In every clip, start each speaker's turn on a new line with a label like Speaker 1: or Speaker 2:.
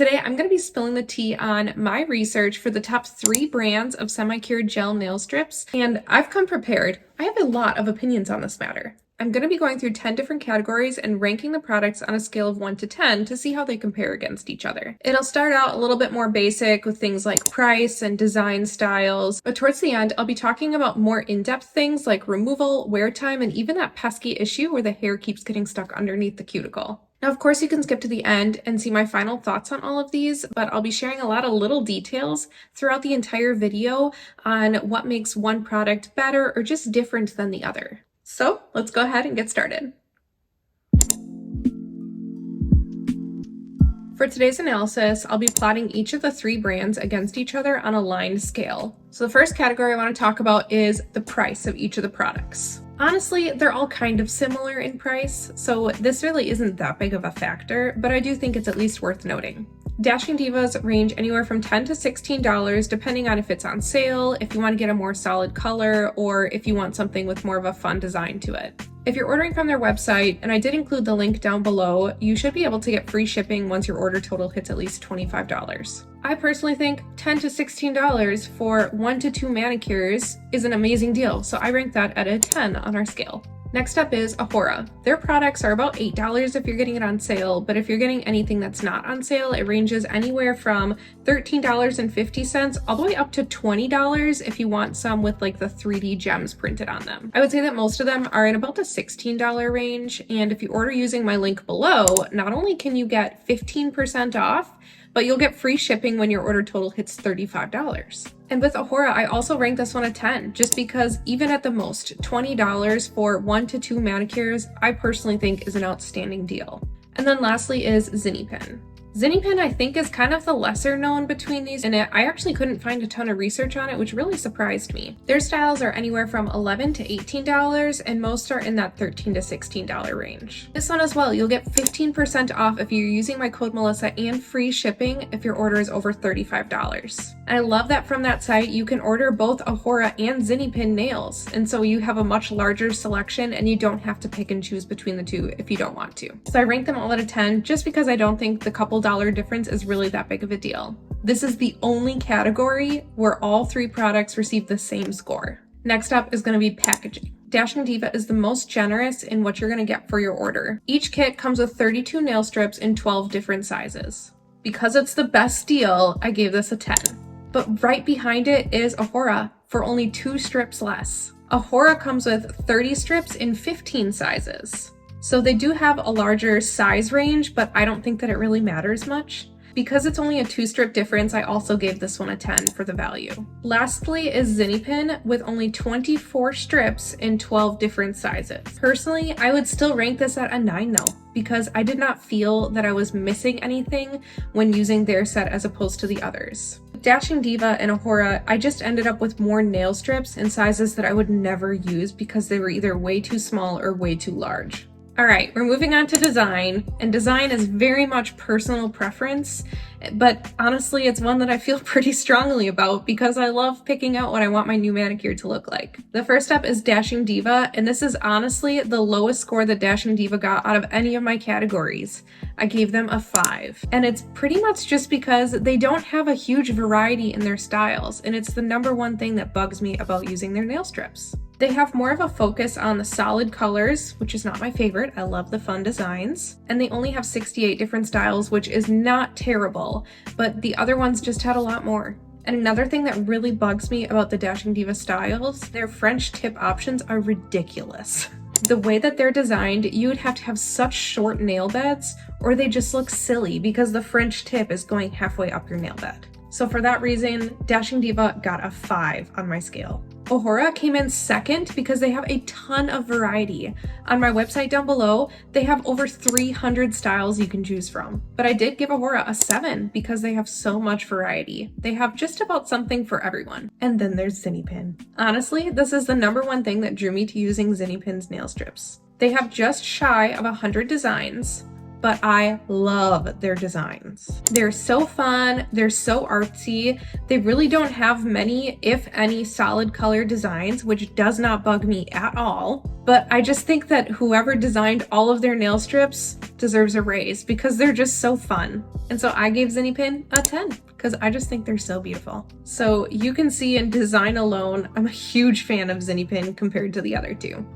Speaker 1: Today, I'm going to be spilling the tea on my research for the top 3 brands of semi-cured gel nail strips, and I've come prepared. I have a lot of opinions on this matter. I'm going to be going through 10 different categories and ranking the products on a scale of 1 to 10 to see how they compare against each other. It'll start out a little bit more basic with things like price and design styles, but towards the end, I'll be talking about more in-depth things like removal, wear time, and even that pesky issue where the hair keeps getting stuck underneath the cuticle. Now, of course, you can skip to the end and see my final thoughts on all of these, but I'll be sharing a lot of little details throughout the entire video on what makes one product better or just different than the other. So let's go ahead and get started. For today's analysis, I'll be plotting each of the 3 brands against each other on a lined scale. So the first category I want to talk about is the price of each of the products. Honestly, they're all kind of similar in price, so this really isn't that big of a factor, but I do think it's at least worth noting. Dashing Divas range anywhere from $10 to $16 depending on if it's on sale, if you want to get a more solid color, or if you want something with more of a fun design to it. If you're ordering from their website, and I did include the link down below, you should be able to get free shipping once your order total hits at least $25. I personally think $10 to $16 for 1 to 2 manicures is an amazing deal, so I rank that at a 10 on our scale. Next up is Ohora. Their products are about $8 if you're getting it on sale, but if you're getting anything that's not on sale, it ranges anywhere from $13.50 all the way up to $20 if you want some with like the 3D gems printed on them. I would say that most of them are in about the $16 range, and if you order using my link below, not only can you get 15% off, but you'll get free shipping when your order total hits $35. And with Ohora, I also rank this one a 10, just because even at the most, $20 for 1 to 2 manicures, I personally think is an outstanding deal. And then lastly is Zinipin. Zinipin, I think, is kind of the lesser known between these, and I actually couldn't find a ton of research on it, which really surprised me. Their styles are anywhere from $11 to $18, and most are in that $13 to $16 range. This one as well, you'll get 15% off if you're using my code Melissa and free shipping if your order is over $35. And I love that from that site, you can order both Ohora and Zinipin nails, and so you have a much larger selection and you don't have to pick and choose between the two if you don't want to. So I rank them all at a 10 just because I don't think the couple dollar difference is really that big of a deal. This is the only category where all 3 products receive the same score. Next up is going to be packaging. Dashing Diva is the most generous in what you're going to get for your order. Each kit comes with 32 nail strips in 12 different sizes. Because it's the best deal, I gave this a 10. But right behind it is Ohora for only 2 strips less. Ohora comes with 30 strips in 15 sizes. So they do have a larger size range, but I don't think that it really matters much. Because it's only a 2-strip difference, I also gave this one a 10 for the value. Lastly is Zinipin with only 24 strips in 12 different sizes. Personally, I would still rank this at a 9 though, because I did not feel that I was missing anything when using their set as opposed to the others. Dashing Diva and Ohora, I just ended up with more nail strips in sizes that I would never use because they were either way too small or way too large. Alright, we're moving on to design, and design is very much personal preference, but honestly it's one that I feel pretty strongly about because I love picking out what I want my new manicure to look like. The first up is Dashing Diva, and this is honestly the lowest score that Dashing Diva got out of any of my categories. I gave them a 5, and it's pretty much just because they don't have a huge variety in their styles, and it's the #1 thing that bugs me about using their nail strips. They have more of a focus on the solid colors, which is not my favorite. I love the fun designs. And they only have 68 different styles, which is not terrible, but the other ones just had a lot more. And another thing that really bugs me about the Dashing Diva styles, their French tip options are ridiculous. The way that they're designed, you would have to have such short nail beds, or they just look silly because the French tip is going halfway up your nail bed. So for that reason, Dashing Diva got a 5 on my scale. Ohora came in second because they have a ton of variety. On my website down below, they have over 300 styles you can choose from. But I did give Ohora a 7 because they have so much variety. They have just about something for everyone. And then there's Zinipin. Honestly, this is the #1 thing that drew me to using Zinipin's nail strips. They have just shy of 100 designs. but I love their designs. They're so fun, they're so artsy. They really don't have many, if any, solid color designs, which does not bug me at all. But I just think that whoever designed all of their nail strips deserves a raise because they're just so fun. And so I gave Zinipin a 10 because I just think they're so beautiful. So you can see in design alone, I'm a huge fan of Zinipin compared to the other two.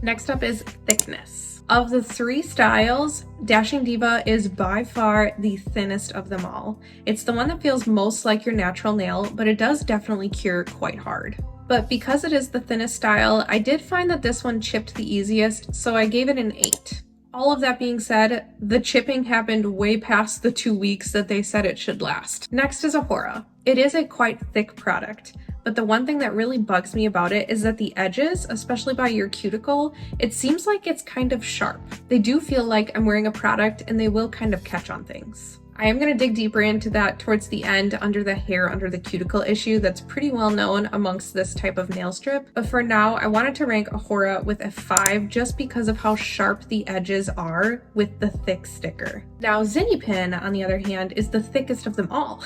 Speaker 1: Next up is thickness. Of the three styles, Dashing Diva is by far the thinnest of them all. It's the one that feels most like your natural nail, but it does definitely cure quite hard. But because it is the thinnest style, I did find that this one chipped the easiest, so I gave it an 8. All of that being said, the chipping happened way past the 2 weeks that they said it should last. Next is Ohora. It is a quite thick product, but the one thing that really bugs me about it is that the edges, especially by your cuticle, it seems like it's kind of sharp. They do feel like I'm wearing a product and they will kind of catch on things. I am going to dig deeper into that towards the end under the hair under the cuticle issue that's pretty well known amongst this type of nail strip. But for now, I wanted to rank Ohora with a 5 just because of how sharp the edges are with the thick sticker. Now Zinipin, on the other hand, is the thickest of them all.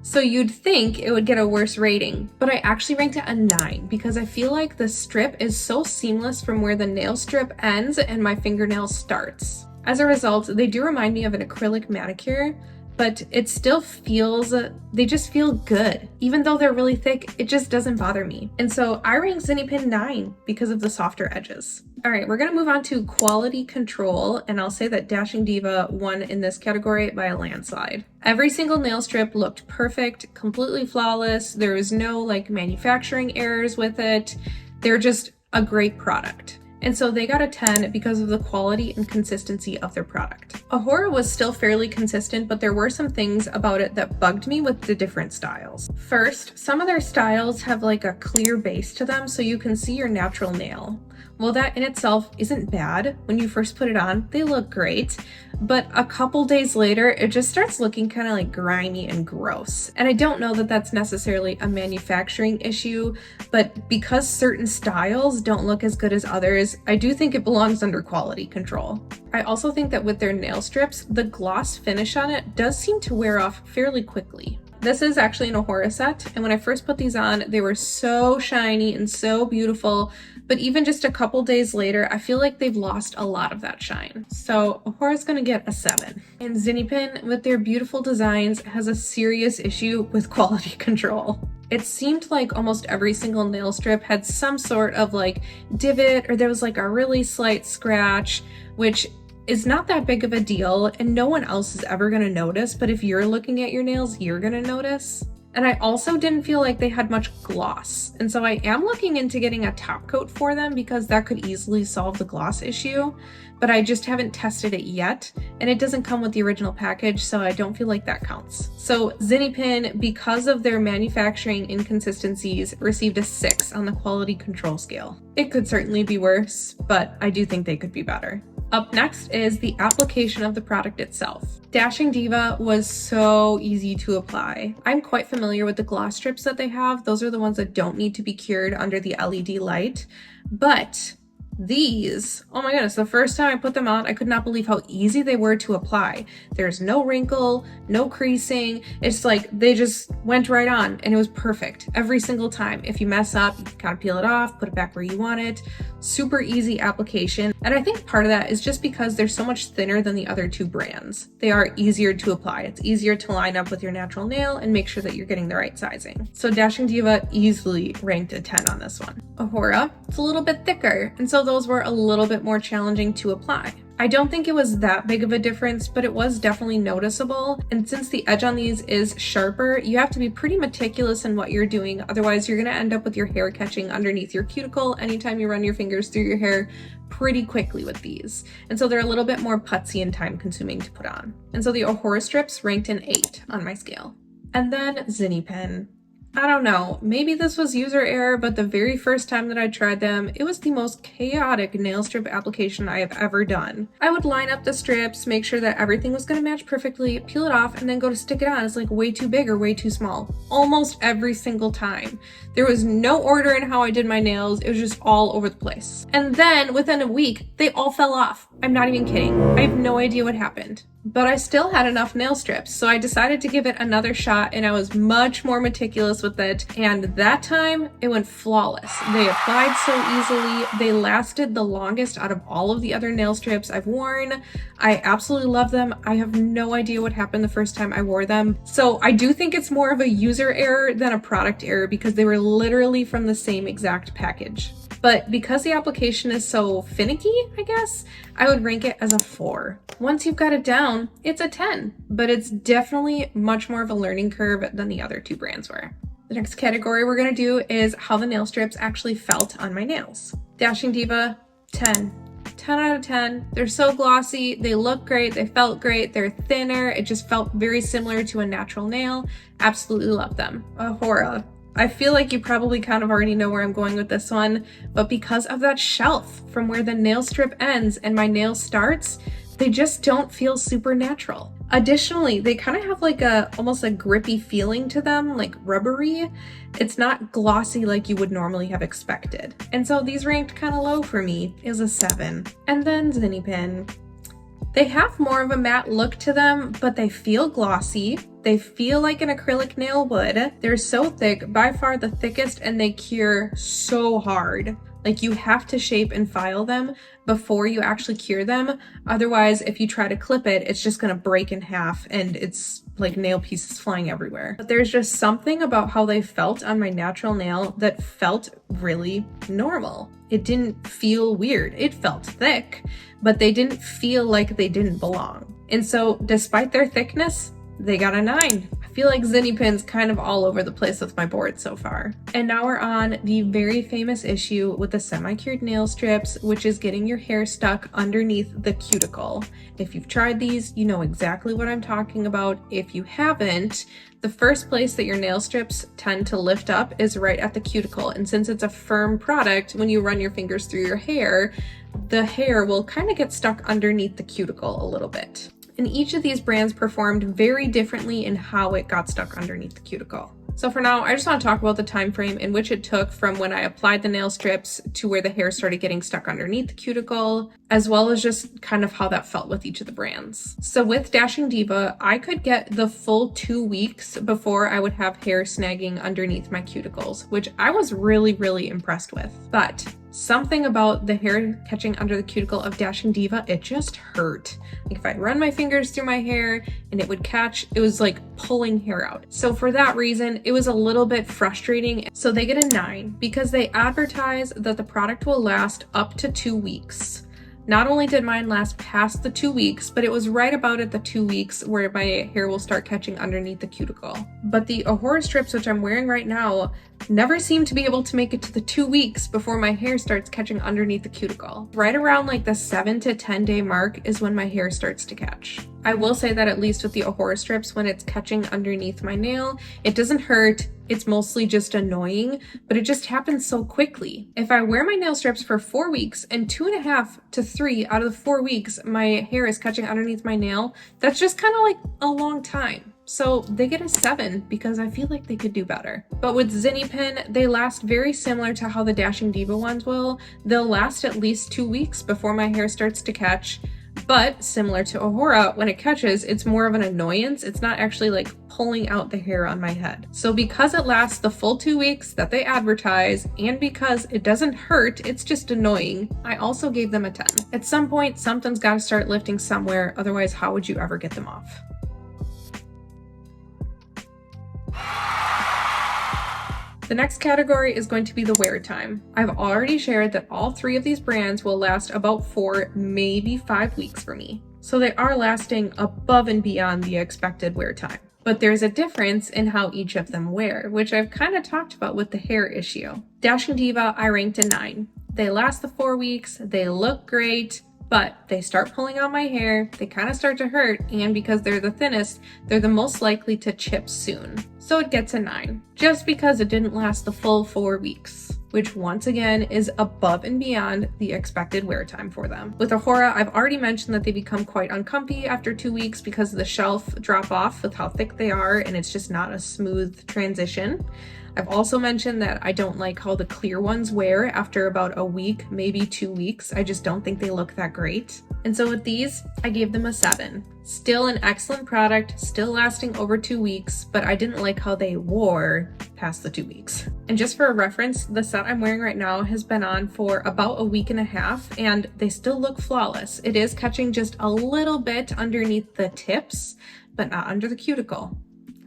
Speaker 1: So you'd think it would get a worse rating, but I actually ranked it a 9 because I feel like the strip is so seamless from where the nail strip ends and my fingernail starts. As a result, they do remind me of an acrylic manicure, but it still feels, they just feel good. Even though they're really thick, it just doesn't bother me. And so I rank Zinipin 9 because of the softer edges. All right, we're gonna move on to quality control, and I'll say that Dashing Diva won in this category by a landslide. Every single nail strip looked perfect, completely flawless. There was no like manufacturing errors with it. They're just a great product. And so they got a 10 because of the quality and consistency of their product. Ohora was still fairly consistent, but there were some things about it that bugged me with the different styles. First, some of their styles have like a clear base to them so you can see your natural nail. Well, that in itself isn't bad. When you first put it on, they look great. But a couple days later, it just starts looking kind of like grimy and gross. And I don't know that that's necessarily a manufacturing issue, but because certain styles don't look as good as others, I do think it belongs under quality control. I also think that with their nail strips, the gloss finish on it does seem to wear off fairly quickly. This is actually an Ohora set, and when I first put these on, they were so shiny and so beautiful, but even just a couple days later, I feel like they've lost a lot of that shine. So Ohora's gonna get a 7. And Zinipin, with their beautiful designs, has a serious issue with quality control. It seemed like almost every single nail strip had some sort of like divot, or there was like a really slight scratch, which is not that big of a deal and no one else is ever gonna notice, but if you're looking at your nails, you're gonna notice. And I also didn't feel like they had much gloss. And so I am looking into getting a top coat for them because that could easily solve the gloss issue, but I just haven't tested it yet. And it doesn't come with the original package, so I don't feel like that counts. So Zinipin, because of their manufacturing inconsistencies, received a 6 on the quality control scale. It could certainly be worse, but I do think they could be better. Up next is the application of the product itself. Dashing Diva was so easy to apply. I'm quite familiar with the gloss strips that they have. Those are the ones that don't need to be cured under the LED light. But these, oh my goodness, the first time I put them on, I could not believe how easy they were to apply. There's no wrinkle, no creasing. It's like they just went right on and it was perfect every single time. If you mess up, you can kind of peel it off, put it back where you want it. Super easy application. And I think part of that is just because they're so much thinner than the other two brands. They are easier to apply. It's easier to line up with your natural nail and make sure that you're getting the right sizing. So Dashing Diva easily ranked a 10 on this one. Ohora, it's a little bit thicker, and so those were a little bit more challenging to apply. I don't think it was that big of a difference, but it was definitely noticeable. And since the edge on these is sharper, you have to be pretty meticulous in what you're doing. Otherwise, you're gonna end up with your hair catching underneath your cuticle anytime you run your fingers through your hair pretty quickly with these. And so they're a little bit more putsy and time consuming to put on. And so the Ohora strips ranked an 8 on my scale. And then Zinipin. I don't know, maybe this was user error, but the very first time that I tried them, it was the most chaotic nail strip application I have ever done. I would line up the strips, make sure that everything was gonna match perfectly, peel it off, and then go to stick it on. It's like way too big or way too small. Almost every single time. There was no order in how I did my nails. It was just all over the place. And then within a week, they all fell off. I'm not even kidding. I have no idea what happened. But I still had enough nail strips, so I decided to give it another shot, and I was much more meticulous with it, and that time it went flawless. They applied so easily. They lasted the longest out of all of the other nail strips I've worn. I absolutely love them. I have no idea what happened the first time I wore them. So I do think it's more of a user error than a product error because they were literally from the same exact package. But because the application is so finicky, I guess, I would rank it as a 4. Once you've got it down, it's a 10, but it's definitely much more of a learning curve than the other two brands were. The next category we're gonna do is how the nail strips actually felt on my nails. Dashing Diva, 10. 10 out of 10. They're so glossy, they look great, they felt great, they're thinner, it just felt very similar to a natural nail. Absolutely love them. Ohora. I feel like you probably kind of already know where I'm going with this one, but because of that shelf from where the nail strip ends and my nail starts, they just don't feel super natural. Additionally, they kind of have like almost a grippy feeling to them, like rubbery. It's not glossy like you would normally have expected. And so these ranked kind of low for me. It was a 7. And then Zinipin. They have more of a matte look to them, but they feel glossy. They feel like an acrylic nail would. They're so thick, by far the thickest, and they cure so hard. Like you have to shape and file them before you actually cure them. Otherwise, if you try to clip it, it's just gonna break in half and it's like nail pieces flying everywhere. But there's just something about how they felt on my natural nail that felt really normal. It didn't feel weird. It felt thick, but they didn't feel like they didn't belong. And so despite their thickness, they got a 9. I feel like Zinipin's kind of all over the place with my board so far. And now we're on the very famous issue with the semi-cured nail strips, which is getting your hair stuck underneath the cuticle. If you've tried these, you know exactly what I'm talking about. If you haven't, the first place that your nail strips tend to lift up is right at the cuticle. And since it's a firm product, when you run your fingers through your hair, the hair will kind of get stuck underneath the cuticle a little bit. And each of these brands performed very differently in how it got stuck underneath the cuticle. So for now, I just want to talk about the time frame in which it took from when I applied the nail strips to where the hair started getting stuck underneath the cuticle, as well as just kind of how that felt with each of the brands. So with Dashing Diva, I could get the full 2 weeks before I would have hair snagging underneath my cuticles, which I was really, really impressed with. But something about the hair catching under the cuticle of Dashing Diva, it just hurt. Like if I'd run my fingers through my hair and it would catch, it was like pulling hair out. So for that reason, it was a little bit frustrating. So they get a 9 because they advertise that the product will last up to 2 weeks. Not only did mine last past the 2 weeks, but it was right about at the 2 weeks where my hair will start catching underneath the cuticle. But the Ohora strips, which I'm wearing right now, never seem to be able to make it to the 2 weeks before my hair starts catching underneath the cuticle. Right around like the 7 to 10 day mark is when my hair starts to catch. I will say that at least with the Ohora strips, when it's catching underneath my nail, it doesn't hurt. It's mostly just annoying, but it just happens so quickly. If I wear my nail strips for 4 weeks and 2.5 to 3 out of the 4 weeks, my hair is catching underneath my nail, that's just kind of like a long time. So they get a 7 because I feel like they could do better. But with Zinipin, they last very similar to how the Dashing Diva ones will. They'll last at least 2 weeks before my hair starts to catch. But similar to Ohora, when it catches, it's more of an annoyance. It's not actually like pulling out the hair on my head. So because it lasts the full 2 weeks that they advertise, and because it doesn't hurt, it's just annoying, I also gave them a 10. At some point, something's got to start lifting somewhere. Otherwise, how would you ever get them off? The next category is going to be the wear time. I've already shared that all 3 of these brands will last about 4, maybe 5 weeks for me. So they are lasting above and beyond the expected wear time. But there's a difference in how each of them wear, which I've kind of talked about with the hair issue. Dashing Diva, I ranked a 9. They last the 4 weeks, they look great, but they start pulling out my hair, they kind of start to hurt, and because they're the thinnest, they're the most likely to chip soon. So it gets a 9, just because it didn't last the full 4 weeks, which once again is above and beyond the expected wear time for them. With Ohora, I've already mentioned that they become quite uncomfy after 2 weeks because of the shelf drop off with how thick they are, and it's just not a smooth transition. I've also mentioned that I don't like how the clear ones wear after about a week, maybe 2 weeks. I just don't think they look that great. And so with these, I gave them a 7. Still an excellent product, still lasting over 2 weeks, but I didn't like how they wore past the 2 weeks. And just for a reference, the set I'm wearing right now has been on for about a week and a half, and they still look flawless. It is catching just a little bit underneath the tips, but not under the cuticle.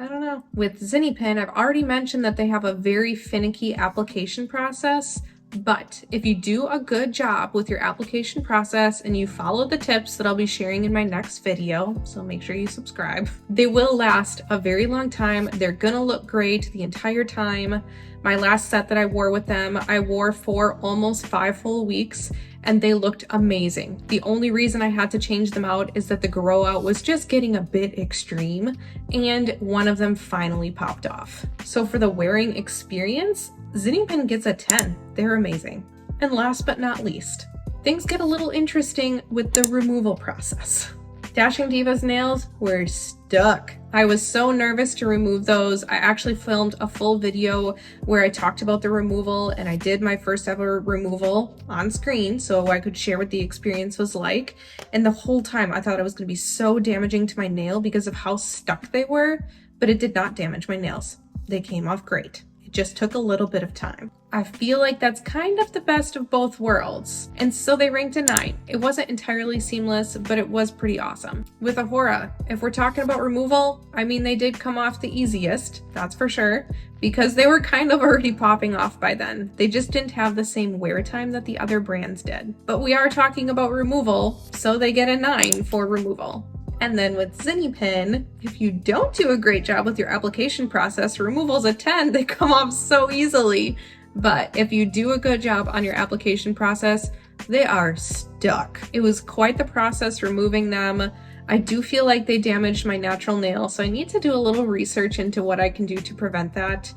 Speaker 1: I don't know. With Zinipin, I've already mentioned that they have a very finicky application process, but if you do a good job with your application process and you follow the tips that I'll be sharing in my next video, so make sure you subscribe, they will last a very long time. They're gonna look great the entire time. My last set that I wore with them, I wore for almost 5 full weeks, and they looked amazing. The only reason I had to change them out is that the grow out was just getting a bit extreme, and one of them finally popped off. So for the wearing experience, Zinipin gets a 10. They're amazing. And last but not least, things get a little interesting with the removal process. Dashing Diva's nails were stuck. I was so nervous to remove those. I actually filmed a full video where I talked about the removal, and I did my first ever removal on screen so I could share what the experience was like. And the whole time I thought it was going to be so damaging to my nail because of how stuck they were, but it did not damage my nails. They came off great. It just took a little bit of time. I feel like that's kind of the best of both worlds. And so they ranked a 9. It wasn't entirely seamless, but it was pretty awesome. With Ohora, if we're talking about removal, I mean, they did come off the easiest, that's for sure, because they were kind of already popping off by then. They just didn't have the same wear time that the other brands did. But we are talking about removal, so they get a 9 for removal. And then with Zinipin, if you don't do a great job with your application process, removal's a 10. They come off so easily. But if you do a good job on your application process, they are stuck. It was quite the process removing them. I do feel like they damaged my natural nail, so I need to do a little research into what I can do to prevent that.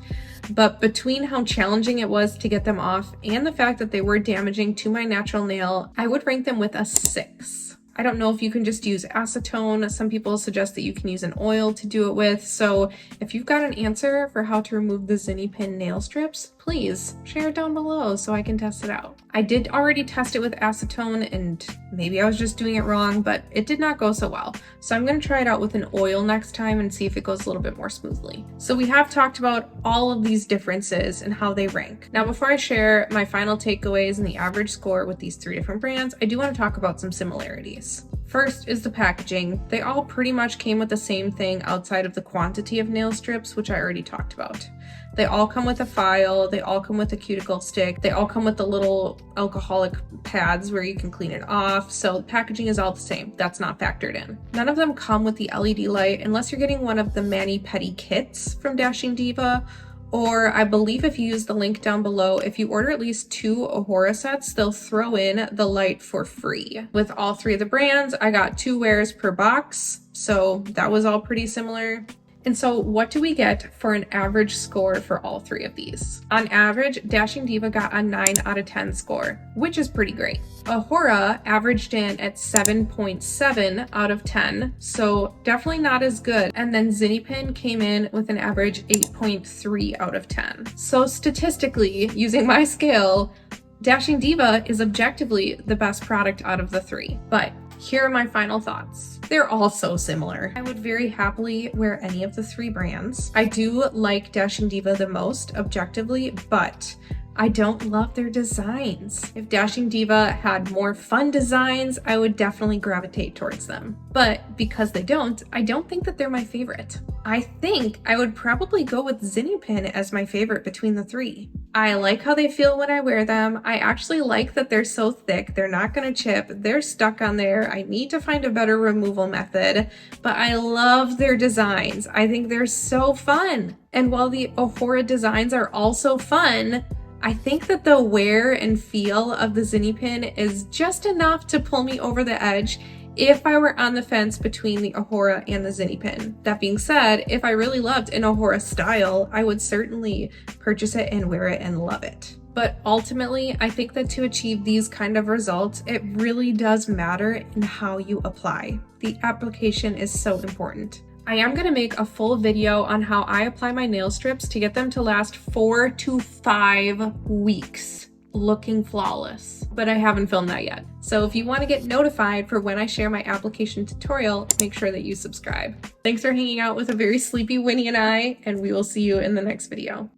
Speaker 1: But between how challenging it was to get them off and the fact that they were damaging to my natural nail, I would rank them with a 6. I don't know if you can just use acetone. Some people suggest that you can use an oil to do it with. So if you've got an answer for how to remove the Zinipin nail strips, please share it down below so I can test it out. I did already test it with acetone, and maybe I was just doing it wrong, but it did not go so well. So I'm going to try it out with an oil next time and see if it goes a little bit more smoothly. So we have talked about all of these differences and how they rank. Now, before I share my final takeaways and the average score with these 3 different brands, I do want to talk about some similarities. First is the packaging. They all pretty much came with the same thing outside of the quantity of nail strips, which I already talked about. They all come with a file, they all come with a cuticle stick, they all come with the little alcoholic pads where you can clean it off, so the packaging is all the same. That's not factored in. None of them come with the LED light unless you're getting one of the mani-pedi kits from Dashing Diva, or I believe if you use the link down below, if you order at least 2 Ohora sets, they'll throw in the light for free. With all 3 of the brands, I got 2 wears per box, so that was all pretty similar. And so what do we get for an average score for all 3 of these? On average, Dashing Diva got a 9 out of 10 score, which is pretty great. Ohora averaged in at 7.7 out of 10, so definitely not as good. And then Zinipin came in with an average 8.3 out of 10. So statistically, using my scale, Dashing Diva is objectively the best product out of the 3. But here are my final thoughts. They're all so similar. I would very happily wear any of the 3 brands. I do like Dashing Diva the most objectively, but I don't love their designs. If Dashing Diva had more fun designs, I would definitely gravitate towards them. But because they don't, I don't think that they're my favorite. I think I would probably go with Zinipin as my favorite between the 3. I like how they feel when I wear them. I actually like that they're so thick. They're not gonna chip. They're stuck on there. I need to find a better removal method, but I love their designs. I think they're so fun. And while the Ohora designs are also fun, I think that the wear and feel of the Zinipin is just enough to pull me over the edge if I were on the fence between the Ohora and the Zinipin. That being said, if I really loved an Ohora style, I would certainly purchase it and wear it and love it. But ultimately, I think that to achieve these kind of results, it really does matter in how you apply. The application is so important. I am going to make a full video on how I apply my nail strips to get them to last 4 to 5 weeks. looking flawless, but I haven't filmed that yet. So if you want to get notified for when I share my application tutorial, make sure that you subscribe. Thanks for hanging out with a very sleepy Winnie and I, and we will see you in the next video.